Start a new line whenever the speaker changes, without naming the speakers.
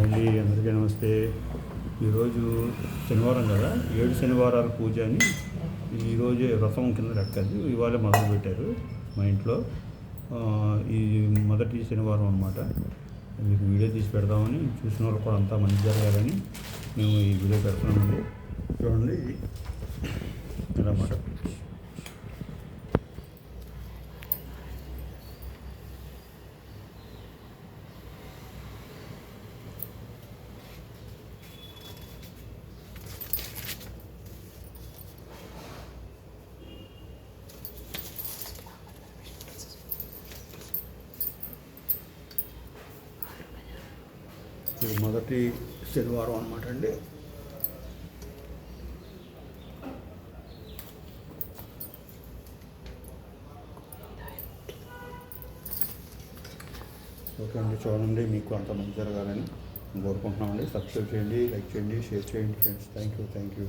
అండి, అందరికీ నమస్తే. ఈరోజు శనివారం కదా, 7 శనివారాల పూజ అని ఈరోజే వ్రతం కింద లెక్కది ఇవాళ మొదలుపెట్టారు మా ఇంట్లో. ఈ మొదటి శనివారం అనమాట. మీకు వీడియో తీసి పెడదామని, చూసిన వాళ్ళు కూడా అంతా మంచి జరగాలని మేము ఈ వీడియో పెడుతున్నామండి. చూడండి అన్నమాట. ఇది మొదటి శనివారం అనమాట అండి. ఓకే అండి, చూడండి మీకు అంత మంచి జరగాలని కోరుకుంటున్నామండి. సబ్స్క్రైబ్ చేయండి, లైక్ చేయండి, షేర్ చేయండి ఫ్రెండ్స్. Thank you.